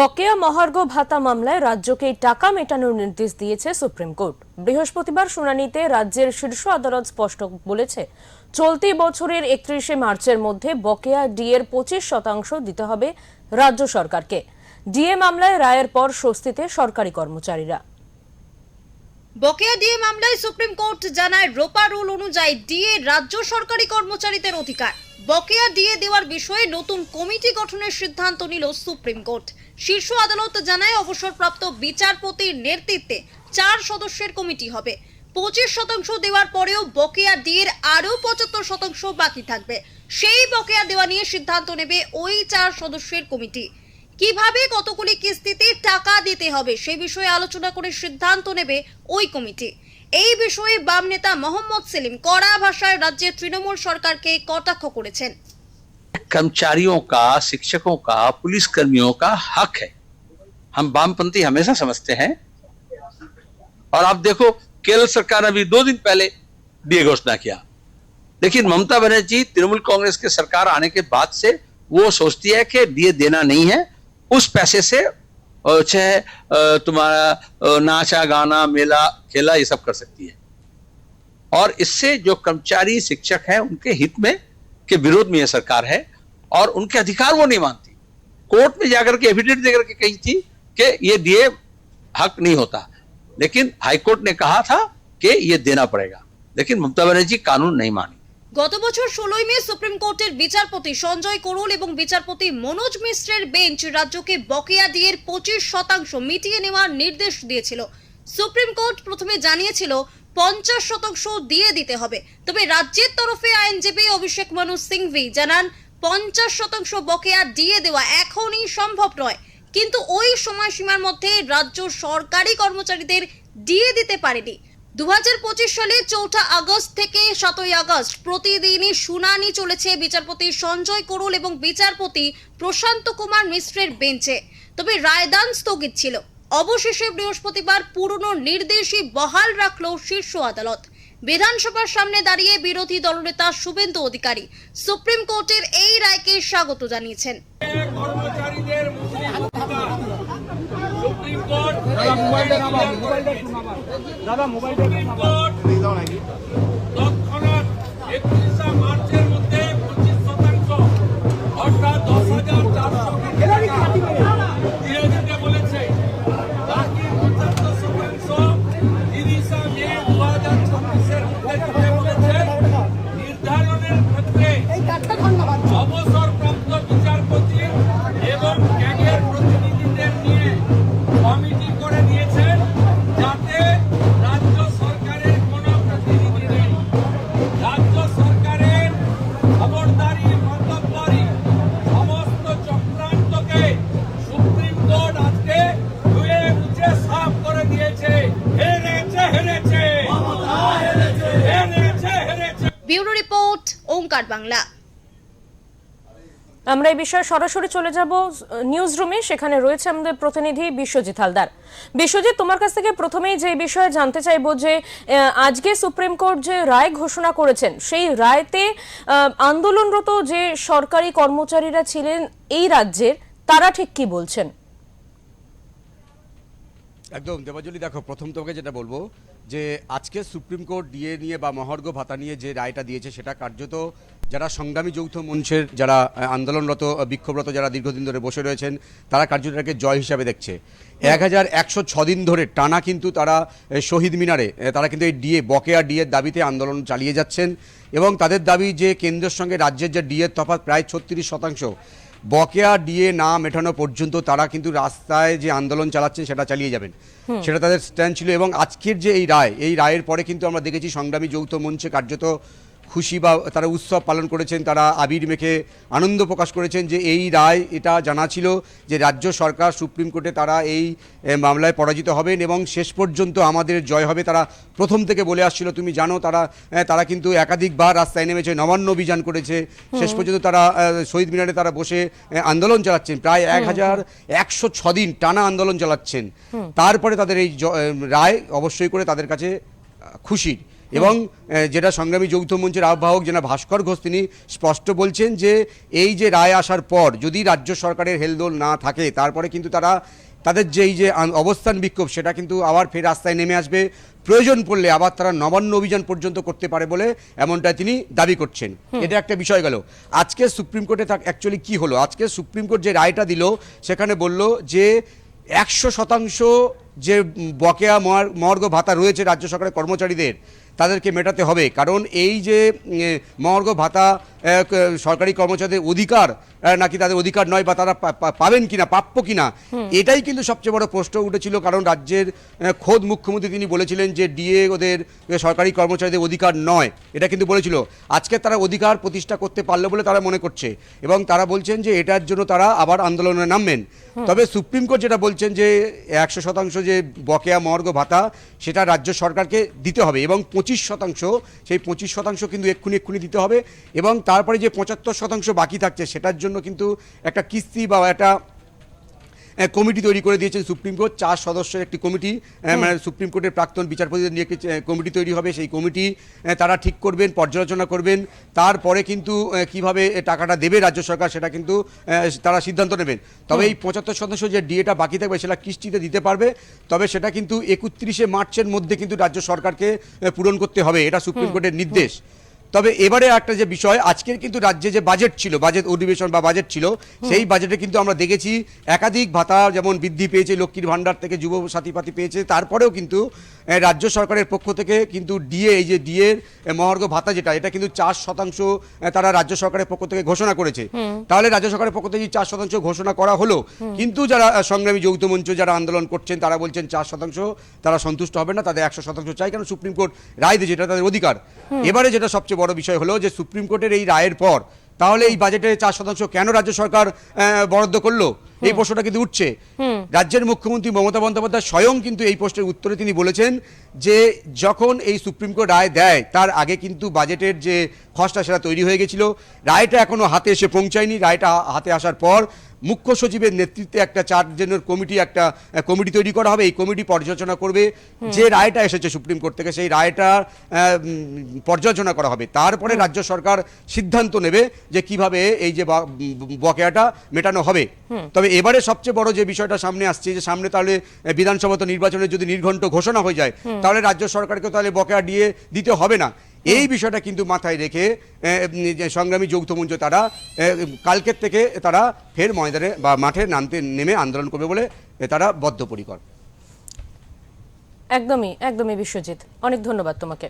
বকেয়া মহার্ঘ ভাতা মামলায় রাজ্যকে টাকা মেটানোর নির্দেশ দিয়েছে সুপ্রিম কোর্ট। বৃহস্পতিবার শুনানিতে রাজ্যের শীর্ষ আদালত স্পষ্ট বলেছে, চলতি বছরের 31শে মার্চের মধ্যে বকেয়া ডিএর 25% দিতে হবে রাজ্য সরকারকে। ডিএ মামলায় রায়ের পর স্বস্তিতে সরকারি কর্মচারীরা। বকেয়া ডিএ মামলায় সুপ্রিম কোর্ট জানায়, রোপা রুল অনুযায়ী ডিএ রাজ্য সরকারি কর্মচারীদের অধিকার। বকেয়া ডিএ দেওয়ার বিষয়ে নতুন কমিটি গঠনের সিদ্ধান্ত নিল সুপ্রিম কোর্ট। শীর্ষ আদালত জানায়, অবসরপ্রাপ্ত বিচারপতির নেতৃত্বে 4 সদস্যের কমিটি হবে। 25% দেওয়ার পরেও বকেয়া ডিএর আরও 75% বাকি থাকবে। সেই বকেয়া দেওয়া নিয়ে সিদ্ধান্ত নেবে ওই 4 সদস্যের কমিটি। কিভাবে কতগুলি কিস্তিতে টাকা দিতে হবে সে বিষয়ে আলোচনা করে সিদ্ধান্ত নেবে ওই কমিটি। এই বিষয়ে বাম নেতা মোহাম্মদ সেলিম কড়া ভাষায় রাজ্যের তৃণমূল সরকারকে কটাক্ষ করেছেন। कर्मचारियों का, शिक्षकों का, पुलिस कर्मियों का हक है, हम वामपंथी हमेशा समझते हैं। और आप देखो, केरल सरकार ने अभी 2 दिन पहले डीए घोषणा किया, लेकिन ममता बनर्जी तृणमूल कांग्रेस के सरकार आने के बाद से वो सोचती है कि डीए देना नहीं है, उस पैसे से चाहे तुम्हारा नाचा गाना मेला खेला ये सब कर सकती है। और इससे जो कर्मचारी शिक्षक हैं उनके हित में के विरोध में यह सरकार है और उनके अधिकार वो नहीं मानती। कोर्ट में जाकर के एफिडेविट देकर के कही थी कि ये डीए हक नहीं होता, लेकिन हाईकोर्ट ने कहा था कि ये देना पड़ेगा, लेकिन ममता बनर्जी कानून नहीं मानी। গত বছর 16 মে সুপ্রিম কোর্টের বিচারপতি সঞ্জয় করোল এবং বিচারপতি মনোজ মিশ্রের বেঞ্চ রাজ্যকে বকেয়া ডিএর 25% মিটিয়ে নেওয়ার নির্দেশ দিয়েছিল। সুপ্রিম কোর্ট প্রথমে জানিয়েছিল 50% দিয়ে দিতে হবে, তবে রাজ্যের তরফে আইনজীবী অভিষেক মনু সিংভি জানান, 50% বকেয়া ডিএ দেওয়া এখনই সম্ভব নয়, কিন্তু ওই সময়সীমার মধ্যে রাজ্য সরকারি কর্মচারীদের ডিএ দিতে পারেনি। 2025 সালে 4 আগস্ট থেকে 7 আগস্ট প্রতিদিনই শুনানি চলেছে বিচারপতি সঞ্জয় করোল এবং বিচারপতি প্রশান্ত কুমার মিশ্রের বেঞ্চে, তবে রায়দান স্থগিত ছিল। অবশেষে বৃহস্পতিবার পুরনো নির্দেশই বহাল রাখল শীর্ষ আদালত। বিধানসভার সামনে দাঁড়িয়ে বিরোধী দলনেতা শুভেন্দু অধিকারী সুপ্রিম কোর্টের এই রায়কে স্বাগত জানিয়েছেন। মার্চের মধ্যে 25% অর্থাৎ 10,400 দিয়ে দিতে বলেছে। বাকি 75% 30 মে 2026-এর মধ্যে দিতে বলেছে। নির্ধারণের ক্ষেত্রে অবসরপ্রাপ্ত বিচারপতি এবং ক্যারিয়ার প্রতিনিধিদের নিয়ে কমিটি করে দিয়েছেন, যাতে রাজ্য সরকারের কোনো প্রতিনিধি নেই। রাজ্য সরকারের খবরদারি মন্তব্যরি সমস্ত চক্রান্তকে সুপ্রিম কোর্ট আজকে ধুয়ে মুছে সাফ করে দিয়েছে। হেরেছে হেরেছে হেরেছে হেরেছে। ব্যুরো রিপোর্ট, ওঙ্কার বাংলা। আমরা এই বিষয়ে সরাসরি চলে যাব নিউজ রুমে। সেখানে রয়েছে আমাদের প্রতিনিধি বিশ্বজিৎ হালদার। বিশ্বজিৎ, তোমার কাছ থেকে প্রথমেই যে বিষয়ে জানতে চাইবো যে আজকে সুপ্রিম কোর্ট যে রায় ঘোষণা করেছেন, সেই রায়তে আন্দোলনরত যে সরকারি কর্মচারীরা ছিলেন এই রাজ্যের, তারা ঠিক কি বলছেন? একদম দেবাঞ্জলি, দেখো, প্রথম তোকে যেটা বলবো যে আজকে সুপ্রিম কোর্ট ডিএ নিয়ে বা মহার্ঘ ভাতা নিয়ে যে রায়টা দিয়েছে, সেটা কার্যত যারা সংগ্রামী যৌথ মঞ্চের যারা আন্দোলনরত বিক্ষোভরত যারা দীর্ঘদিন ধরে বসে রয়েছেন, তারা কার্যটাকে জয় হিসাবে দেখছে। 1106 দিন ধরে টানা কিন্তু তারা শহীদ মিনারে তারা কিন্তু এই ডিএ বকেয়া ডিএর দাবিতে আন্দোলন চালিয়ে যাচ্ছেন এবং তাদের দাবি যে কেন্দ্রের সঙ্গে রাজ্যের যে ডিএর তফাৎ প্রায় 36%, বকেয়া ডিএ না মেটানো পর্যন্ত তারা কিন্তু রাস্তায় যে আন্দোলন চালাচ্ছেন সেটা চালিয়ে যাবেন, সেটা তাদের স্ট্যান্ড ছিল। এবং আজকের যে এই রায়ের পরে কিন্তু আমরা দেখেছি সংগ্রামী যৌথ মঞ্চে কার্যত খুশি বা তারা উৎসব পালন করেছেন, তারা আবির মেখে আনন্দ প্রকাশ করেছেন যে এই রায় এটা জানা ছিল যে রাজ্য সরকার সুপ্রিম কোর্টে তারা এই মামলায় পরাজিত হবেন এবং শেষ পর্যন্ত আমাদের জয় হবে। তারা প্রথম থেকে বলে আসছিল, তুমি জানো, তারা কিন্তু একাধিকবার রাস্তায় নেমেছে, নবান্ন অভিযান করেছে, শেষ পর্যন্ত তারা শহীদ মিনারে তারা বসে আন্দোলন চালাচ্ছেন, প্রায় 1106 দিন টানা আন্দোলন চালাচ্ছেন। তারপরে তাদের এই রায় অবশ্যই করে তাদের কাছে খুশির এবং যেটা সংগ্রামী যৌথ মঞ্চের আহ্বায়ক যেটা ভাস্কর ঘোষ তিনি স্পষ্ট বলছেন যে এই যে রায় আসার পর যদি রাজ্য সরকারের হেলদোল না থাকে তারপরে কিন্তু তাদের যে এই যে অবস্থান বিক্ষোভ সেটা কিন্তু আবার ফের রাস্তায় নেমে আসবে, প্রয়োজন পড়লে আবার তারা নবান্ন অভিযান পর্যন্ত করতে পারে বলে এমনটা তিনি দাবি করছেন। এটা একটা বিষয় গেল। আজকে সুপ্রিম কোর্টে অ্যাকচুয়ালি কি হলো, আজকে সুপ্রিম কোর্ট যে রায়টা দিল সেখানে বলল যে 100% যে বকেয়া মহার্ঘ ভাতা রয়েছে রাজ্য সরকারের কর্মচারীদের তাদেরকে মেটাতে হবে, কারণ এই যে মহার্ঘ ভাতা সরকারি কর্মচারীদের অধিকার নাকি তাদের অধিকার নয় বা তারা পাবেন কিনা, প্রাপ্য কিনা, এটাই কিন্তু সবচেয়ে বড় প্রশ্ন উঠেছিল। কারণ রাজ্যের খোদ মুখ্যমন্ত্রী তিনি বলেছিলেন যে ডিএ ওদের সরকারি কর্মচারীদের অধিকার নয়, এটা কিন্তু বলেছিল। আজকে তারা অধিকার প্রতিষ্ঠা করতে পারলো বলে তারা মনে করছে এবং তারা বলছেন যে এটার জন্য তারা আবার আন্দোলনে নামবেন। তবে সুপ্রিম কোর্ট যেটা বলছেন যে 100% যে বকেয়া মহার্ঘ ভাতা সেটা রাজ্য সরকারকে দিতে হবে এবং 25% সেই 25% কিন্তু এক্ষুনি দিতে হবে এবং তারপরে যে 75% বাকি থাকছে সেটার জন্য কিন্তু একটা কিস্তি বা একটা কমিটি তৈরি করে দিয়েছেন সুপ্রিম কোর্ট। 4 সদস্যের একটি কমিটি, মানে সুপ্রিম কোর্টের প্রাক্তন বিচারপতিদের নিয়ে একটি কমিটি তৈরি হবে। সেই কমিটি তারা ঠিক করবেন, পর্যালোচনা করবেন, তারপরে কিন্তু কিভাবে টাকাটা দেবে রাজ্য সরকার সেটা কিন্তু তারা সিদ্ধান্ত নেবেন। তবে এই 75% যে ডিএটা বাকি থাকবে সেটা কিস্তিতে দিতে পারবে, তবে সেটা কিন্তু 31শে মার্চের মধ্যে কিন্তু রাজ্য সরকারকে পূরণ করতে হবে, এটা সুপ্রিম কোর্টের নির্দেশ। তবে এবারে একটা যে বিষয়, আজকের কিন্তু রাজ্যে যে বাজেট ছিল, বাজেট অধিবেশন বা বাজেট ছিল, সেই বাজেটে কিন্তু আমরা দেখেছি একাধিক ভাতা যেমন বৃদ্ধি পেয়েছে, লক্ষ্মীর ভাণ্ডার থেকে যুব সাথী পাতি পেয়েছে, তারপরেও কিন্তু রাজ্য সরকারের পক্ষ থেকে কিন্তু ডিএ, এই যে ডিএর মহার্ঘ ভাতা যেটা, এটা কিন্তু 4% তারা রাজ্য সরকারের পক্ষ থেকে ঘোষণা করেছে। তাহলে রাজ্য সরকারের পক্ষ থেকে 4% ঘোষণা করা হলো, কিন্তু যারা সংগ্রামী যৌথ মঞ্চ যারা আন্দোলন করছেন তারা বলছেন 4% তারা সন্তুষ্ট হবে না, তাদের 100% চাই, কারণ সুপ্রিম কোর্ট রায় দিয়েছে, এটা তাদের অধিকার। এবারে যেটা সবচেয়ে বড় বিষয় হলো যে সুপ্রিম কোর্টের এই রায়ের পর তাহলে এই বাজেটে 4% কেন রাজ্য সরকার বরাদ্দ করলো, এই প্রশ্নটা কিন্তু উঠছে। রাজ্যের মুখ্যমন্ত্রী মমতা বন্দ্যোপাধ্যায় স্বয়ং কিন্তু এই প্রশ্নের উত্তরে তিনি বলেছেন যে যখন এই সুপ্রিম কোর্ট রায় দেয় তার আগে কিন্তু বাজেটের যে খসড়া সেটা তৈরি হয়ে গেছিল, রায়টা এখনো হাতে এসে পৌঁছায়নি। রায়টা হাতে আসার পর মুখ্য সচিবের নেতৃত্বে একটা 4 জনের কমিটি তৈরি করা হবে। এই কমিটি পর্যালোচনা করবে যে রায়টা এসেছে সুপ্রিম কোর্ট থেকে, সেই রায়টা পর্যালোচনা করা হবে। তারপরে রাজ্য সরকার সিদ্ধান্ত নেবে যে কিভাবে এই যে বকেয়াটা মেটানো হবে। তবে এবারে সবচেয়ে বড় যে বিষয়টা সামনে আসছে যে সামনে তাহলে বিধানসভা নির্বাচনের যদি নির্ঘণ্ট ঘোষণা হয়ে যায় তাহলে রাজ্য সরকারকে তাহলে বকেয়া দিয়ে দিতে হবে না। এই বিষয়টা কিন্তু মাথায় রেখে সংগ্রামী যৌথ মঞ্চ তারা কালকের থেকে তারা ফের ময়দানে বা মাঠে নেমে আন্দোলন করবে বলে তারা বদ্ধপরিকর। একদমই বিশ্বজিৎ, অনেক ধন্যবাদ তোমাকে।